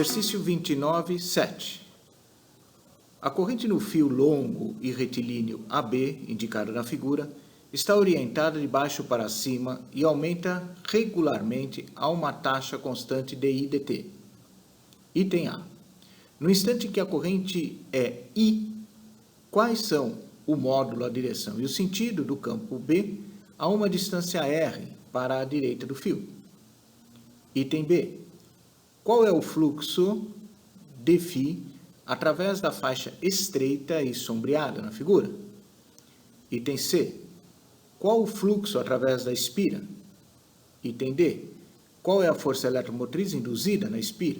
Exercício 29, 7. A corrente no fio longo e retilíneo AB, indicado na figura, está orientada de baixo para cima e aumenta regularmente a uma taxa constante dI/dt. Item A. No instante em que a corrente é I, quais são o módulo, a direção e o sentido do campo B a uma distância R para a direita do fio? Item B. Qual é o fluxo dφ através da faixa estreita e sombreada na figura? Item C. Qual o fluxo através da espira? Item D. Qual é a força eletromotriz induzida na espira?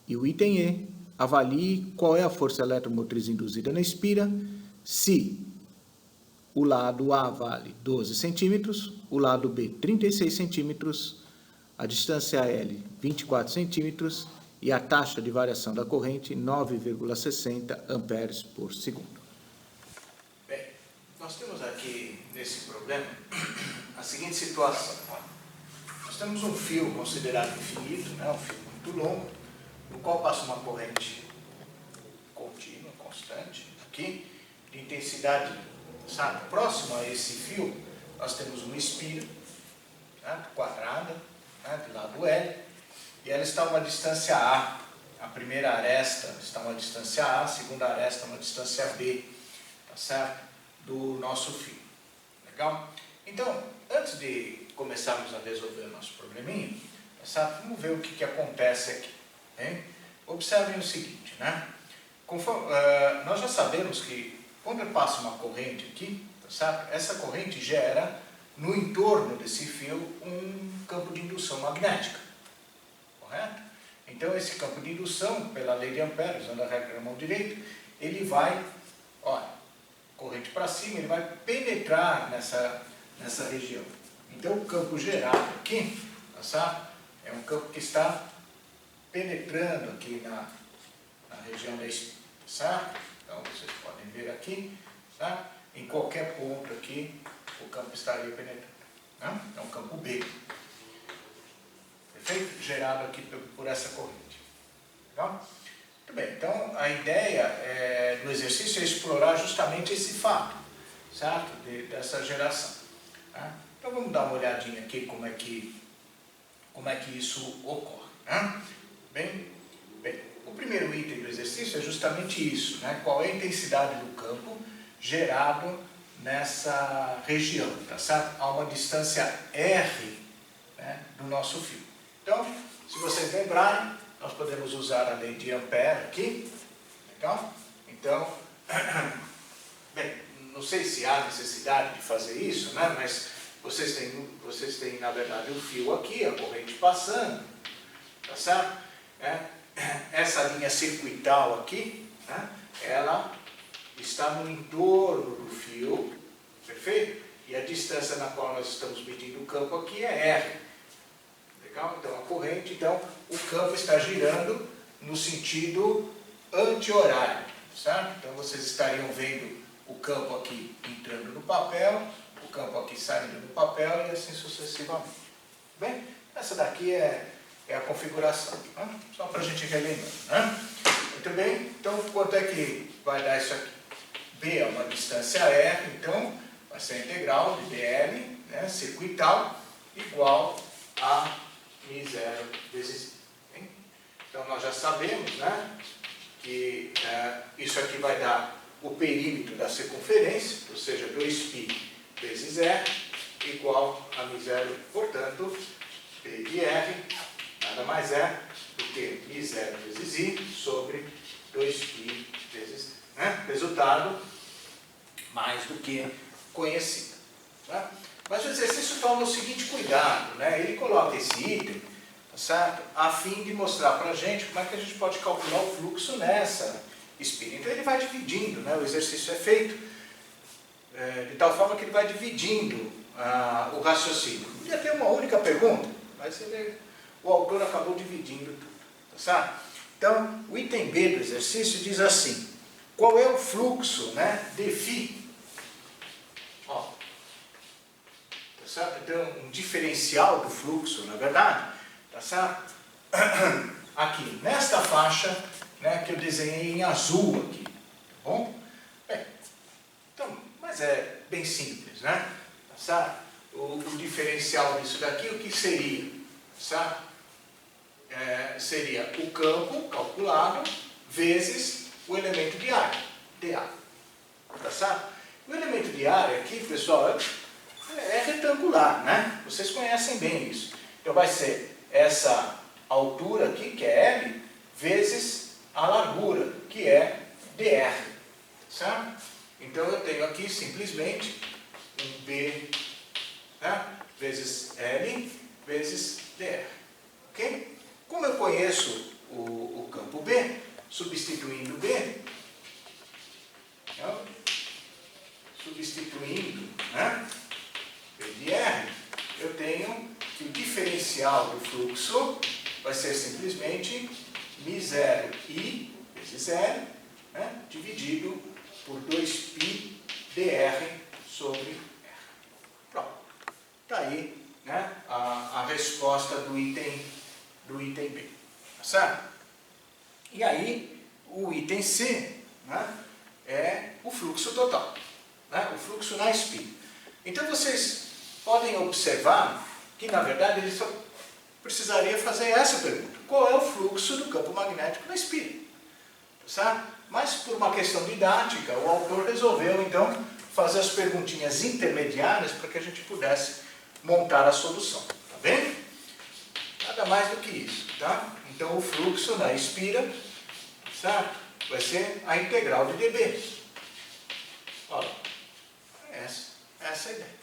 E o item E. Avalie qual é a força eletromotriz induzida na espira se o lado A vale 12 centímetros, o lado B 36 centímetros, a distância L 24 centímetros e a taxa de variação da corrente 9,60 amperes por segundo. Bem, nós temos aqui nesse problema a seguinte situação. Nós temos um fio considerado infinito, né, um fio muito longo, no qual passa uma corrente contínua, constante, aqui, de intensidade, sabe, próximo a esse fio, nós temos uma espira, né, quadrada, né, do lado L, e ela está a uma distância A. A primeira aresta está a uma distância A, a segunda aresta a uma distância B, tá certo? Do nosso fio. Legal? Então, antes de começarmos a resolver o nosso probleminha, tá certo? Vamos ver o que acontece aqui. Hein? Observem o seguinte, né? Nós já sabemos que quando passa uma corrente aqui, tá certo? Essa corrente gera no entorno desse fio um campo de indução magnética, correto? Então esse campo de indução, pela lei de Ampère, usando a regra da mão direita, ele vai, olha, corrente para cima, ele vai penetrar nessa região. Então o campo gerado aqui, tá certo? É um campo que está penetrando aqui na região da espira, tá certo? Então vocês podem ver aqui, tá? Em qualquer ponto aqui, o campo estaria penetrando. Né? É um campo B. Perfeito? Gerado aqui por essa corrente. Legal? Muito bem. Então, a ideia do exercício é explorar justamente esse fato, certo? Dessa geração. Tá? Então, vamos dar uma olhadinha aqui como é que isso ocorre. Né? Bem, o primeiro item do exercício é justamente isso, né? Qual é a intensidade do campo gerado nessa região, tá certo? A uma distância R, né, do nosso fio. Então, se vocês lembrarem, nós podemos usar a lei de Ampère aqui, legal? Então, bem, não sei se há necessidade de fazer isso, né, mas vocês têm na verdade um fio aqui, a corrente passando, tá certo? Essa linha circuital aqui, né, ela está no entorno do fio, perfeito? E a distância na qual nós estamos medindo o campo aqui é R. Legal? Então a corrente, o campo está girando no sentido anti-horário, certo? Então vocês estariam vendo o campo aqui entrando no papel, o campo aqui saindo do papel e assim sucessivamente. Bem, essa daqui é a configuração, né? Só para a gente relembrar. Né? Muito bem, então quanto é que vai dar isso aqui? B é uma distância R, então vai ser a integral de dl, né, circuital, igual a μ0 vezes I. Então nós já sabemos, né, que isso aqui vai dar o perímetro da circunferência, ou seja, 2π vezes R, igual a μ0, portanto, P de R nada mais é do que μ0 vezes I sobre 2π vezes, né? Resultado mais do que conhecido. Né? Mas o exercício toma o seguinte cuidado, né? Ele coloca esse item, tá certo? A fim de mostrar para a gente como é que a gente pode calcular o fluxo nessa espira. Então ele vai dividindo, né? O exercício é feito de tal forma que ele vai dividindo o raciocínio. Podia ter uma única pergunta, mas o autor acabou dividindo tudo, tá certo? Então, o item B do exercício diz assim: qual é o fluxo, né, dφ? Ó, tá certo? Então, um diferencial do fluxo, na verdade, tá certo? aqui, nesta faixa, né, que eu desenhei em azul aqui, tá bom? Bem, então, mas é bem simples, né? Tá? O diferencial disso daqui, o que seria? Tá? Seria o campo calculado vezes o elemento de área, dA. Tá certo? O elemento de área aqui, pessoal, é retangular, né? Vocês conhecem bem isso. Então vai ser essa altura aqui, que é L, vezes a largura, que é dr. Certo? Então eu tenho aqui simplesmente um B, né, vezes L vezes dr. Ok? Como eu conheço o campo B, substituindo B, então, substituindo, né, B de R, eu tenho que o diferencial do fluxo vai ser simplesmente μ0i vezes L, né, dividido por 2π dr sobre R. Pronto. Está aí, né, a resposta do item B. Tá certo? E aí, o item C, né, é o fluxo total, né, o fluxo na espira. Então, vocês podem observar que, na verdade, ele só precisaria fazer essa pergunta. Qual é o fluxo do campo magnético na espira? Tá certo? Mas, por uma questão didática, o autor resolveu, então, fazer as perguntinhas intermediárias para que a gente pudesse montar a solução. Tá bem? Nada mais do que isso, tá? Então, o fluxo na espira, certo, vai ser a integral de dB. Olha, essa é a ideia,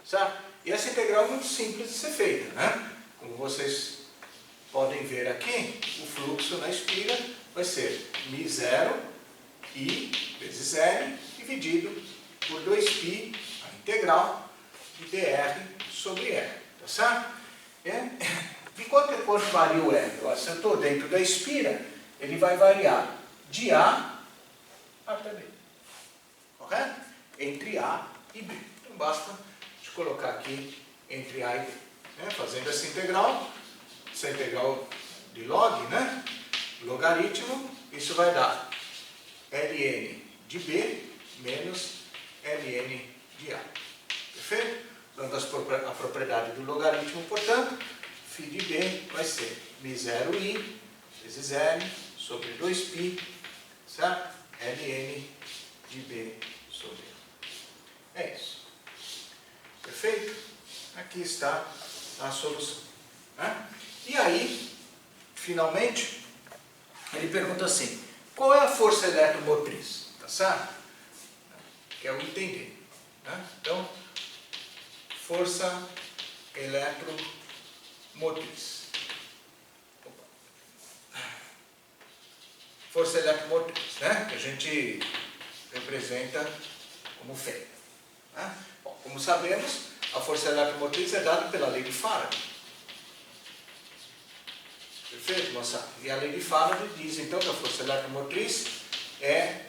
certo? E essa integral é muito simples de ser feita, né? Como vocês podem ver aqui, o fluxo na espira vai ser μ0i vezes L dividido por 2π, a integral de dr sobre R, tá certo? De quanto varia o R? Se eu estou dentro da espira, ele vai variar de A até B, correto? Entre A e B. Então basta de colocar aqui entre A e B, né? Fazendo essa integral de log, né? Logaritmo, isso vai dar ln de B menos ln de A. Perfeito? Dando a propriedade do logaritmo, portanto, φ de B vai ser μ0i vezes L sobre 2π, certo? ln de B sobre A. É isso. Perfeito? Aqui está a solução, né? E aí, finalmente, ele pergunta assim, qual é a força eletromotriz? Tá certo? Que é o item D, né? Então, força eletromotriz. Força eletromotriz, né? Que a gente representa como Fê. Né? Bom, como sabemos, a força eletromotriz é dada pela lei de Faraday. Perfeito, moçada? E a lei de Faraday diz, então, que a força eletromotriz é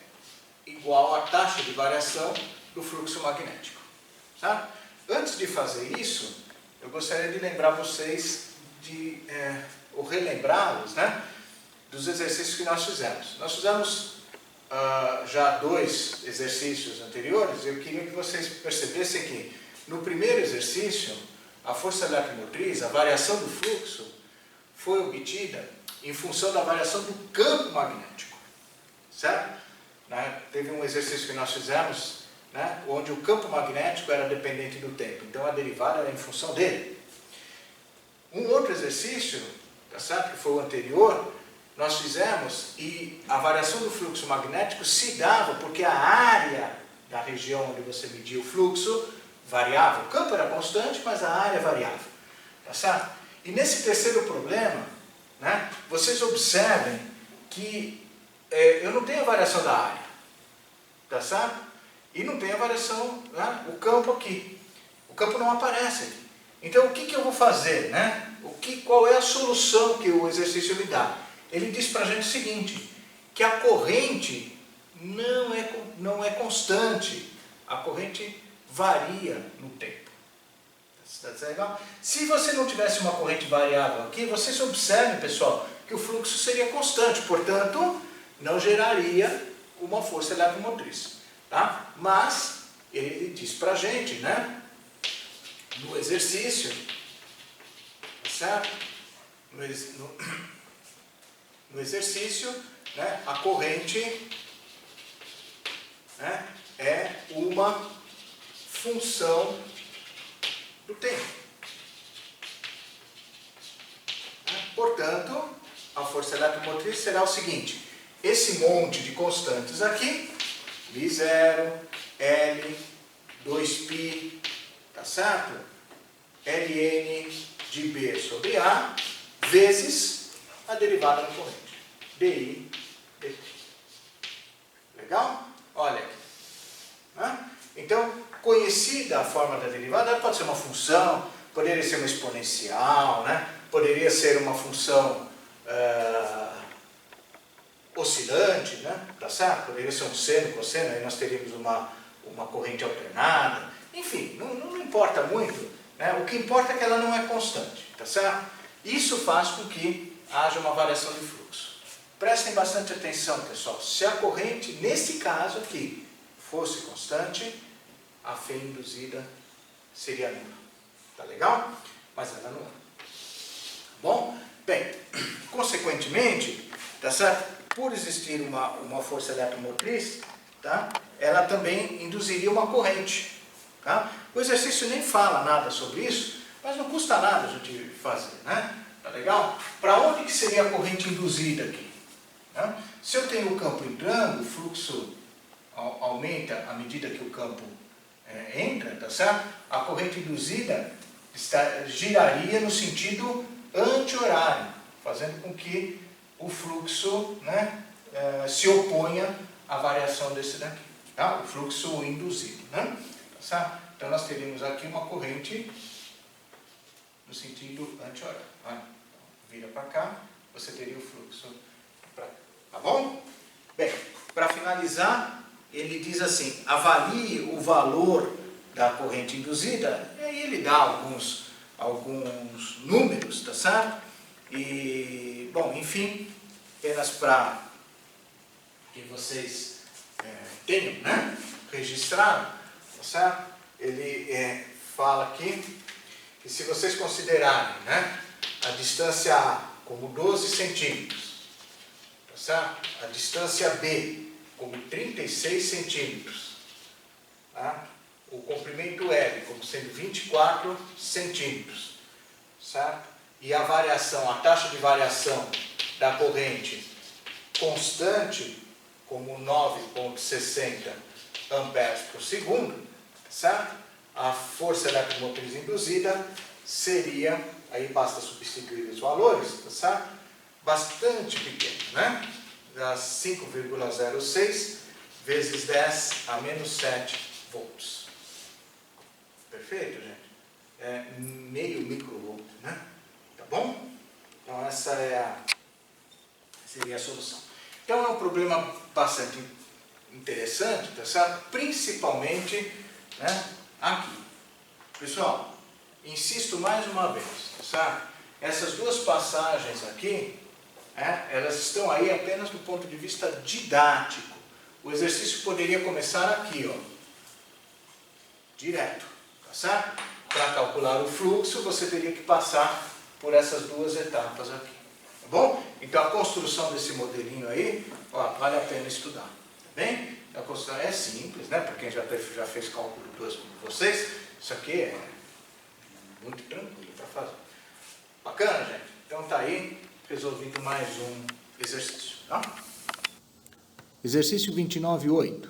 igual à taxa de variação do fluxo magnético. Tá? Antes de fazer isso, eu gostaria de lembrar vocês, ou relembrá-los, né, dos exercícios que nós fizemos. Nós fizemos já 2 exercícios anteriores, e eu queria que vocês percebessem que, no primeiro exercício, a força eletromotriz, a variação do fluxo, foi obtida em função da variação do campo magnético. Certo? Né? Teve um exercício que nós fizemos, né, onde o campo magnético era dependente do tempo. Então a derivada era em função dele. Um outro exercício, tá certo, que foi o anterior, nós fizemos e a variação do fluxo magnético se dava porque a área da região onde você media o fluxo variava. O campo era constante, mas a área variava. Tá certo? E nesse terceiro problema, né, vocês observem que eu não tenho a variação da área. Tá certo? E não tem a variação, né, o campo aqui. O campo não aparece aqui. Então o que eu vou fazer? Né? Qual é a solução que o exercício me dá? Ele diz para a gente o seguinte, que a corrente não é constante. A corrente varia no tempo. Se você não tivesse uma corrente variável aqui, vocês observem, pessoal, que o fluxo seria constante, portanto, não geraria uma força eletromotriz. Tá? Mas ele diz para a gente, né, no exercício, certo? No exercício, né, a corrente, né, é uma função do tempo. Portanto, a força eletromotriz será o seguinte: esse monte de constantes aqui, V0, L, 2π, tá certo? Ln de B sobre A, vezes a derivada da corrente, dI dt. Legal? Olha aqui. Né? Então, conhecida a forma da derivada, ela pode ser uma função, poderia ser uma exponencial, né? Poderia ser uma função oscilante, né? Tá certo? Poderia ser um seno, cosseno, aí nós teríamos uma corrente alternada. Enfim, não importa muito, né? O que importa é que ela não é constante, tá certo? Isso faz com que haja uma variação de fluxo. Prestem bastante atenção, pessoal. Se a corrente, nesse caso aqui, fosse constante, a fé induzida seria nula. Tá legal? Mas ela não é. Bom? Bem, consequentemente, tá certo? Por existir uma força eletromotriz, tá? Ela também induziria uma corrente. Tá? O exercício nem fala nada sobre isso, mas não custa nada a gente fazer, né? Tá legal? Para onde que seria a corrente induzida aqui? Né? Se eu tenho o campo entrando, o fluxo aumenta à medida que o campo entra, tá certo? A corrente induzida giraria no sentido anti-horário, fazendo com que o fluxo, né, se oponha à variação desse daqui, tá? O fluxo induzido, né? Tá certo? Então nós teríamos aqui uma corrente no sentido anti-horário. Então, vira para cá, você teria o fluxo para cá. Tá bom? Bem, para finalizar, ele diz assim: avalie o valor da corrente induzida, e aí ele dá alguns números, tá certo? E, bom, enfim, apenas para que vocês tenham, né, registrado, tá certo? Ele fala aqui que se vocês considerarem, né, a distância A como 12 centímetros, tá certo? A distância B como 36 centímetros, tá? O comprimento L como sendo 24 centímetros, certo? E a variação, a taxa de variação da corrente constante como 9,60 amperes por segundo, certo? A força eletromotriz induzida seria, aí basta substituir os valores, tá certo? Bastante pequeno, né? Das 5,06 vezes 10 a menos 7 volts. Perfeito, gente? Meio microvolt, né? Tá bom? Então essa seria a solução. Então é um problema bastante interessante, tá certo? Principalmente, né, aqui. Pessoal, insisto mais uma vez, tá certo? Essas duas passagens aqui, elas estão aí apenas do ponto de vista didático. O exercício poderia começar aqui, ó, direto, tá certo? Para calcular o fluxo, você teria que passar por essas duas etapas aqui, tá bom? Então a construção desse modelinho aí, ó, vale a pena estudar, tá bem? A construção é simples, né? Para quem já fez cálculo 2 com vocês, isso aqui é muito tranquilo para fazer. Bacana, gente? Então tá aí, resolvido mais um exercício, tá? Exercício 29.8.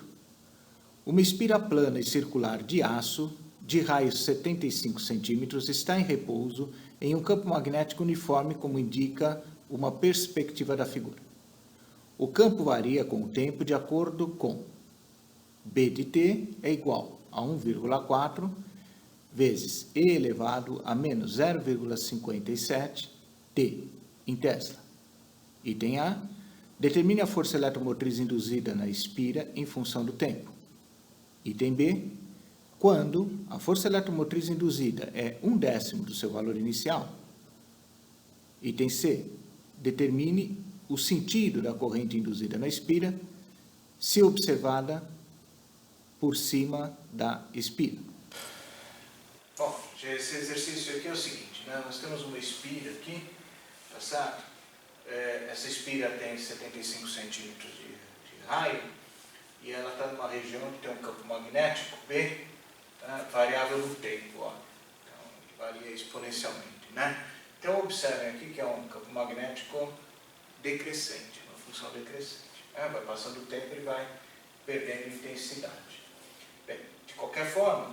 Uma espira plana e circular de aço, de raio 75 centímetros, está em repouso em um campo magnético uniforme, como indica uma perspectiva da figura. O campo varia com o tempo de acordo com B de t é igual a 1,4 vezes e elevado a menos 0,57 t em Tesla. Item A. Determine a força eletromotriz induzida na espira em função do tempo. Item B. Quando a força eletromotriz induzida é 1/10 do seu valor inicial. Item C. determine o sentido da corrente induzida na espira, se observada por cima da espira. Bom, esse exercício aqui é o seguinte, né? Nós temos uma espira aqui, tá certo? Essa espira tem 75 centímetros de raio e ela está numa região que tem um campo magnético B, tá? Variável no tempo, ó. Então, varia exponencialmente, né? Então, observem aqui que é um campo magnético decrescente, uma função decrescente. Vai passando o tempo e vai perdendo intensidade. Bem, de qualquer forma,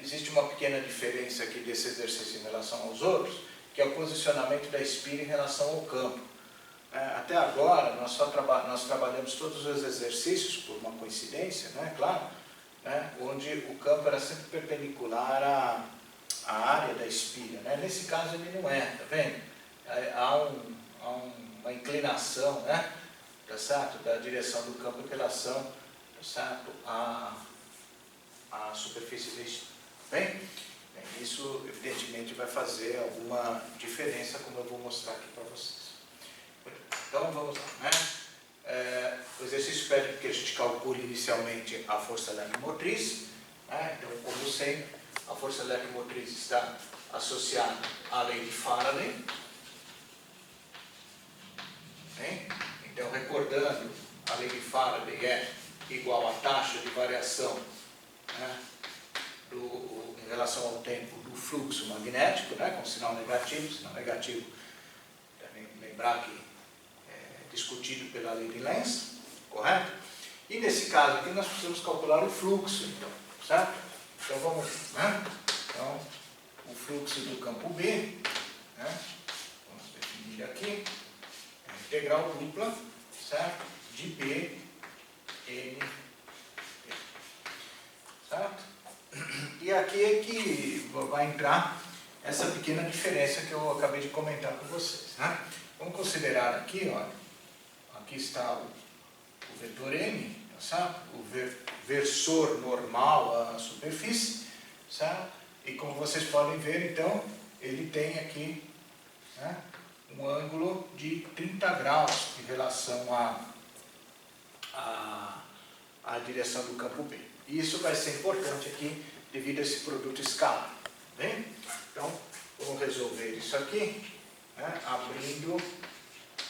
existe uma pequena diferença aqui desse exercício em relação aos outros, que é o posicionamento da espira em relação ao campo. Até agora, nós trabalhamos todos os exercícios, por uma coincidência, né, claro, né, onde o campo era sempre perpendicular à área da espira. Né? Nesse caso ele não é, tá vendo? Há uma inclinação, né, tá certo? Da direção do campo em relação, tá certo? À superfície da espira. Bem, isso evidentemente vai fazer alguma diferença, como eu vou mostrar aqui para vocês. Então vamos lá, né? O exercício pede que a gente calcule inicialmente a força eletromotriz, né? Então, como sempre, a força eletromotriz está associada à lei de Faraday. Bem? Então, recordando, a lei de Faraday é igual à taxa de variação, né, em relação ao tempo do fluxo magnético, né, com sinal negativo, devem lembrar que é discutido pela lei de Lenz, correto? E nesse caso aqui nós precisamos calcular o fluxo, então, certo? Então vamos, né? Então, o fluxo do campo B, né, vamos definir aqui, é integral dupla, certo? De B, N, P, certo? E aqui é que vai entrar essa pequena diferença que eu acabei de comentar com vocês, né? Vamos considerar aqui, ó, aqui está o vetor M, tá certo? O versor normal à superfície, certo? E como vocês podem ver, então, ele tem aqui, né, um ângulo de 30 graus em relação à direção do campo B. E isso vai ser importante aqui devido a esse produto escalar. Bem? Então, vamos resolver isso aqui, né, abrindo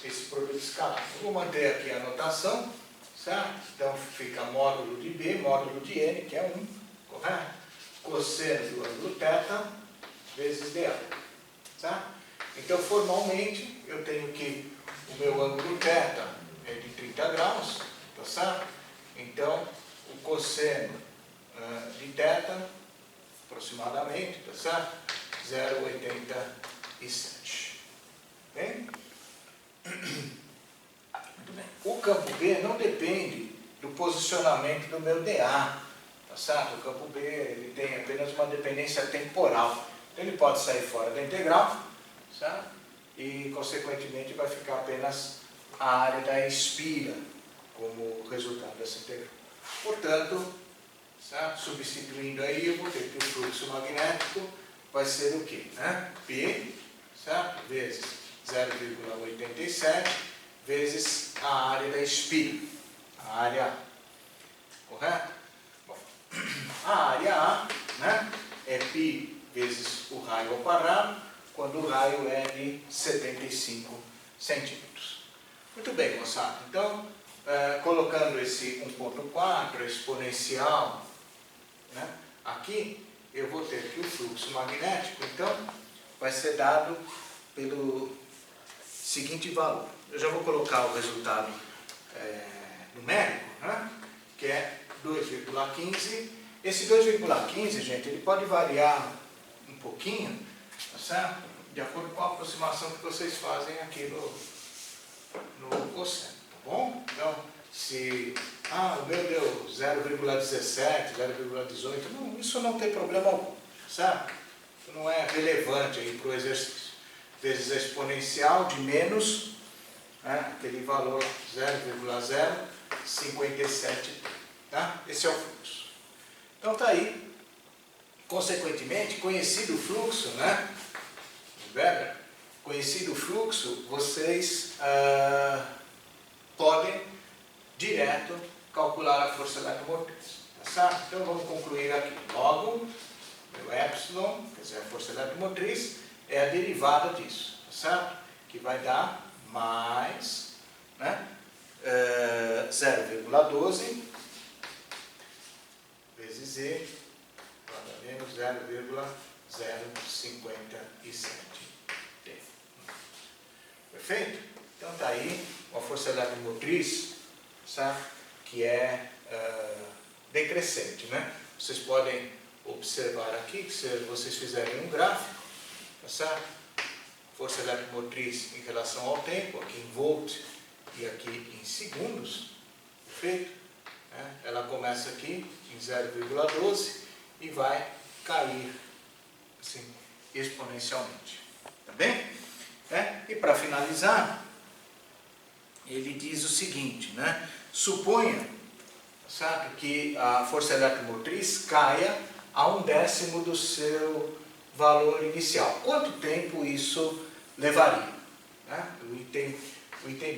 esse produto escalar. Eu vou manter aqui a notação, certo? Então, fica módulo de B, módulo de N, que é 1, correto? Cosseno do ângulo θ vezes dA, certo? Então, formalmente, eu tenho que o meu ângulo θ é de 30 graus, tá certo? Então, o cosseno de θ, aproximadamente, tá certo? 0,87. Bem? Muito bem. O campo B não depende do posicionamento do meu dA, tá certo? O campo B ele tem apenas uma dependência temporal. Então, ele pode sair fora da integral, certo? E, consequentemente, vai ficar apenas a área da espira como resultado dessa integral. Portanto, certo? Substituindo aí, eu vou ter que o fluxo magnético vai ser o quê? Né? P, certo? Vezes 0,87 vezes a área da espira, a área A. Correto? Bom, a área A, né, é π vezes o raio ao quadrado, quando o raio é de 75 centímetros. Muito bem, moçada. Então, colocando esse 1.4 exponencial, né, aqui, eu vou ter que o fluxo magnético, então, vai ser dado pelo seguinte valor. Eu já vou colocar o resultado numérico, né, que é 2,15. Esse 2,15, gente, ele pode variar um pouquinho, tá certo? De acordo com a aproximação que vocês fazem aqui no cosseno, tá bom? Então, se, o meu deu 0,17, 0,18, isso não tem problema algum, certo? Isso não é relevante aí para o exercício. Vezes a exponencial de menos, né, aquele valor 0,057, tá? Esse é o fluxo. Então está aí, consequentemente, conhecido o fluxo, né, Weber, conhecido o fluxo, vocês podem direto calcular a força eletromotriz. Tá certo? Então vamos concluir aqui. Logo, meu epsilon, quer dizer, a força eletromotriz, é a derivada disso. Tá certo? Que vai dar mais, né, 0,12 vezes E, menos 0,057 T. Perfeito? Então está aí uma força eletromotriz, certo? Que é decrescente, né? Vocês podem observar aqui, que se vocês fizerem um gráfico, tá certo? Força eletromotriz em relação ao tempo, aqui em volt e aqui em segundos, perfeito? Ela começa aqui em 0,12 e vai cair assim, exponencialmente. Tá bem? E para finalizar, ele diz o seguinte, né? Suponha, certo, que a força eletromotriz caia a 1/10 do seu valor inicial. Quanto tempo isso levaria? Né? O item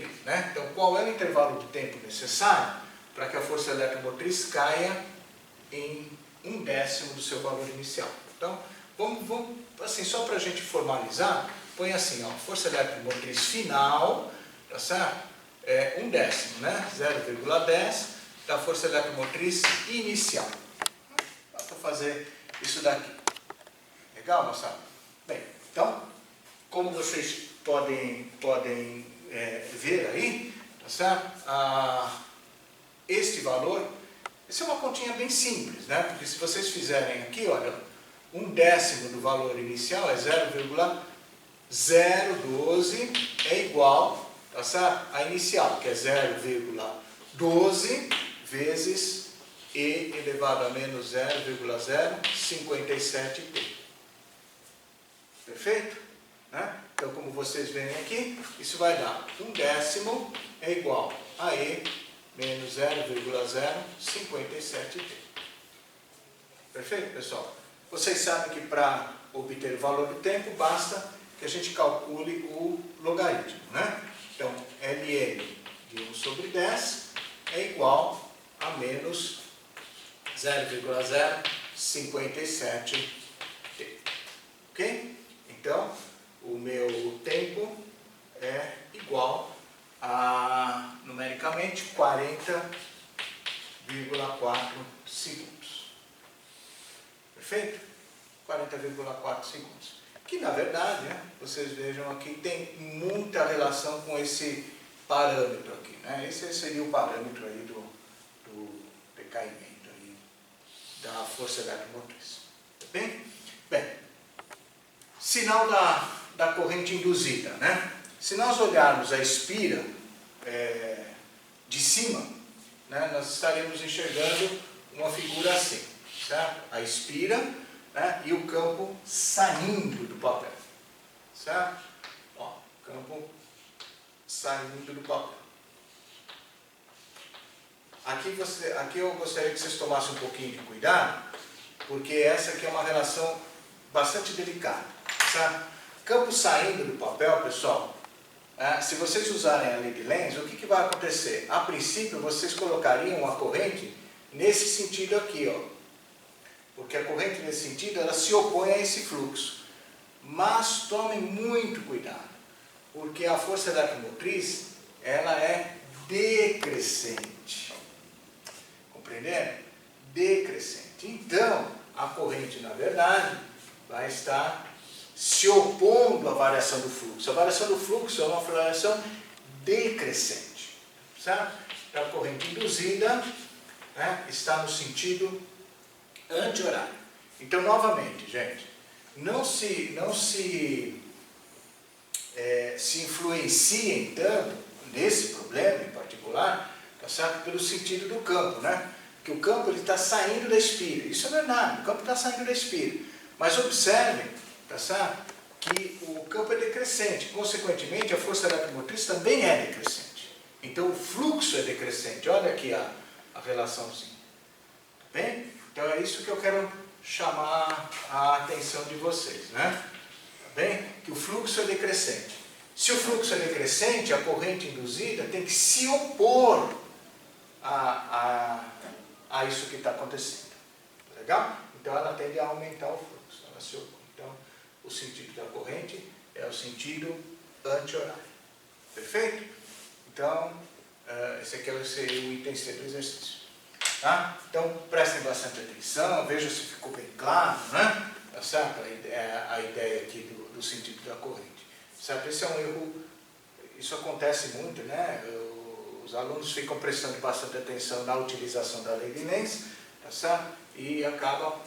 B. Né? Então, qual é o intervalo de tempo necessário para que a força eletromotriz caia em 1/10 do seu valor inicial? Então, vamos assim, só para a gente formalizar, põe assim, ó, força eletromotriz final, tá certo? 1/10, né? 0,10 da força eletromotriz inicial. Basta fazer isso daqui. Legal, moçada? Bem, então, como vocês podem ver aí, tá certo? Este valor, essa é uma continha bem simples, né? Porque se vocês fizerem aqui, olha, 1/10 do valor inicial é 0,012 é igual, tá certo? A inicial, que é 0,12 vezes E elevado a menos 0,057T. Perfeito? Né? Então, como vocês veem aqui, isso vai dar 1/10 é igual a E menos 0,057T. Perfeito, pessoal? Vocês sabem que para obter o valor do tempo, basta que a gente calcule o logaritmo, né? Então, LN de 1/10 é igual a menos 0,057T. Ok? Então, o meu tempo é igual a, numericamente, 40,4 segundos. Perfeito? 40,4 segundos. Que, na verdade, né, vocês vejam aqui, tem muita relação com esse parâmetro aqui. Né? Esse seria o parâmetro aí do decaimento aí da força eletromotriz. Tá bem? Bem, sinal da corrente induzida, né? Se nós olharmos a espira de cima, né, nós estaremos enxergando uma figura assim, certo? A espira, né, e o campo saindo do papel, certo? Ó, campo saindo do papel. Aqui eu gostaria que vocês tomassem um pouquinho de cuidado, porque essa aqui é uma relação bastante delicada, certo? Campo saindo do papel, pessoal, se vocês usarem a lei de Lenz, o que vai acontecer? A princípio, vocês colocariam uma corrente nesse sentido aqui, ó. Porque a corrente nesse sentido, ela se opõe a esse fluxo. Mas tomem muito cuidado, porque a força eletromotriz, ela é decrescente. Compreenderam? Decrescente. Então, a corrente, na verdade, vai estar se opondo à variação do fluxo. A variação do fluxo é uma variação decrescente, certo? A corrente induzida, né, está no sentido anti-horário. Então, novamente, gente, não se influenciem tanto nesse problema em particular, tá certo? Pelo sentido do campo, né? Que o campo está saindo da espira. Isso é verdade, o campo está saindo da espira. Mas observem, tá certo? Que o campo é decrescente. Consequentemente, a força eletromotriz também é decrescente. Então, o fluxo é decrescente. Olha aqui a relaçãozinha. Tá bem? Então, é isso que eu quero chamar a atenção de vocês, né? Tá bem? que o fluxo é decrescente. Se o fluxo é decrescente, a corrente induzida tem que se opor a isso que está acontecendo. Legal? Então ela tende a aumentar o fluxo. Ela se opõe. Então, o sentido da corrente é o sentido anti-horário. Perfeito? Então, esse aqui seria o item C do exercício. Tá? Então, prestem bastante atenção, vejam se ficou bem claro, né? Tá certo? A ideia aqui do sentido da corrente. Certo? Esse é um erro, isso acontece muito, né? Os alunos ficam prestando bastante atenção na utilização da lei de Lenz, tá certo? E acabam,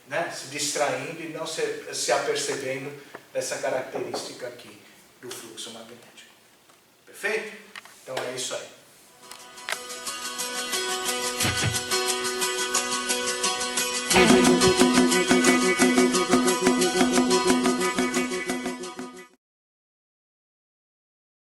né, se distraindo e não se apercebendo dessa característica aqui do fluxo magnético. Perfeito? Então é isso aí.